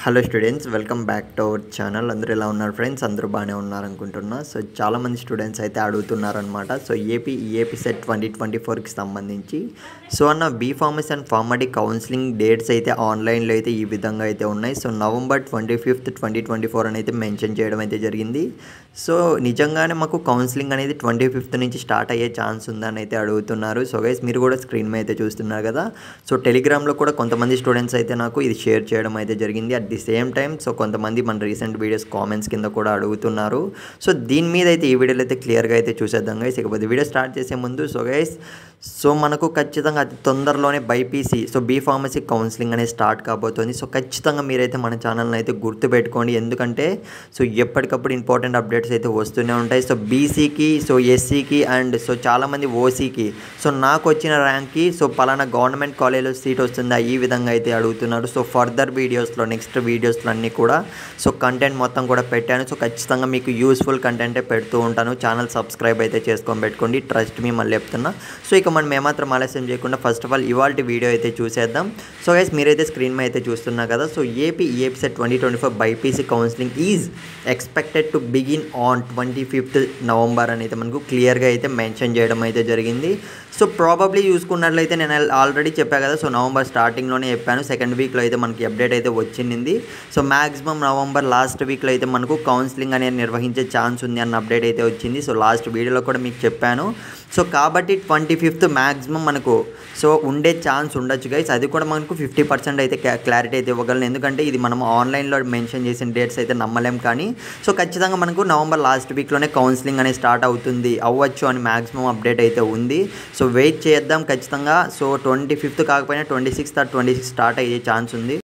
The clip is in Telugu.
Hello students, welcome back to our channel. అందరూ ఎలా ఉన్నారు ఫ్రెండ్స్? అందరూ బాగానే ఉన్నారనుకుంటున్నా. సో చాలామంది స్టూడెంట్స్ అయితే అడుగుతున్నారనమాట. సో ఏపీ సెట్ 2024కి సంబంధించి సో అన్న B Pharmacy and PharmD counselling dates అయితే ఆన్లైన్లో అయితే ఈ విధంగా అయితే ఉన్నాయి. సో నవంబర్ 25th 2024 అని అయితే మెన్షన్ చేయడం అయితే జరిగింది. సో నిజంగానే మాకు కౌన్సిలింగ్ అనేది 25th నుంచి స్టార్ట్ అయ్యే ఛాన్స్ ఉందని అయితే అడుగుతున్నారు. సో గైస్, మీరు కూడా స్క్రీన్ మీద అయితే చూస్తున్నారు కదా. సో టెలిగ్రామ్లో కూడా కొంతమంది స్టూడెంట్స్ అయితే నాకు ఇది షేర్ చేయడం అయితే జరిగింది. At the same time so కొంతమంది మన రీసెంట్ వీడియోస్ కామెంట్స్ కింద కూడా అడుగుతున్నారు. సో దీని మీద అయితే ఈ వీడియోలో అయితే క్లియర్గా అయితే చూసేద్దాం గైస్. ఇకపోతే వీడియో స్టార్ట్ చేసే ముందు సో గైస్, సో మనకు ఖచ్చితంగా అతి తొందరలోనే బైపీసీ సో బీఫార్మసీ కౌన్సిలింగ్ అనేది స్టార్ట్ కాబోతుంది. సో ఖచ్చితంగా మీరైతే మన ఛానల్ని అయితే గుర్తుపెట్టుకోండి, ఎందుకంటే సో ఎప్పటికప్పుడు ఇంపార్టెంట్ అప్డేట్స్ అయితే వస్తూనే ఉంటాయి. సో బీసీకి, సో ఎస్సీకి అండ్ సో చాలామంది ఓసీకి సో నాకు వచ్చిన ర్యాంక్కి సో పలానా గవర్నమెంట్ కాలేజ్లో సీట్ వస్తుందా ఈ విధంగా అయితే అడుగుతున్నారు. సో ఫర్దర్ వీడియోస్లో నెక్స్ట్ వీడియోస్లో అన్నీ కూడా సో కంటెంట్ మొత్తం కూడా పెట్టాను. సో ఖచ్చితంగా మీకు యూస్ఫుల్ కంటెంటే పెడుతూ ఉంటాను. ఛానల్ సబ్స్క్రైబ్ అయితే చేసుకొని పెట్టుకోండి, ట్రస్ట్ మీ మళ్ళీ చెప్తున్నా. సో ఇక మనం ఏమాత్రం ఆలస్యం చేయకుండా ఫస్ట్ ఆఫ్ ఆల్ ఇవాల్టి వీడియో అయితే చూసేద్దాం. సో గైస్, మీరైతే స్క్రీన్ మీద అయితే చూస్తున్నారు కదా. So AP set 2024 BiPC counselling is expected to begin on 25th November అని అయితే మనకు క్లియర్గా అయితే మెన్షన్ చేయడం అయితే జరిగింది. సో ప్రాబబ్లీ చూసుకున్నట్లయితే నేను ఆల్రెడీ చెప్పాను కదా. సో నవంబర్ స్టార్టింగ్లోనే చెప్పాను, సెకండ్ వీక్లో అయితే మనకి అప్డేట్ అయితే వచ్చింది. సో మ్యాక్సిమం నవంబర్ లాస్ట్ వీక్లో అయితే మనకు కౌన్సిలింగ్ అనేది నిర్వహించే ఛాన్స్ ఉంది అన్న అప్డేట్ అయితే వచ్చింది. సో లాస్ట్ వీడియోలో కూడా మీకు చెప్పాను. సో కాబట్టి 25th మ్యాక్సిమం మనకు సో ఉండే ఛాన్స్ ఉండొచ్చు గైస్. అది కూడా మనకు 50% అయితే క్లారిటీ అయితే ఇవ్వగలను, ఎందుకంటే ఇది మనం ఆన్లైన్లో మెన్షన్ చేసిన డేట్స్ అయితే నమ్మలేం. కానీ సో ఖచ్చితంగా మనకు నవంబర్ లాస్ట్ వీక్లోనే కౌన్సిలింగ్ అనేది స్టార్ట్ అవ్వచ్చు అని మ్యాక్సిమం అప్డేట్ అయితే ఉంది. సో వెయిట్ చేద్దాం ఖచ్చితంగా. సో 25th కాకపోయినా 26th or 26 స్టార్ట్ అయ్యే ఛాన్స్ ఉంది.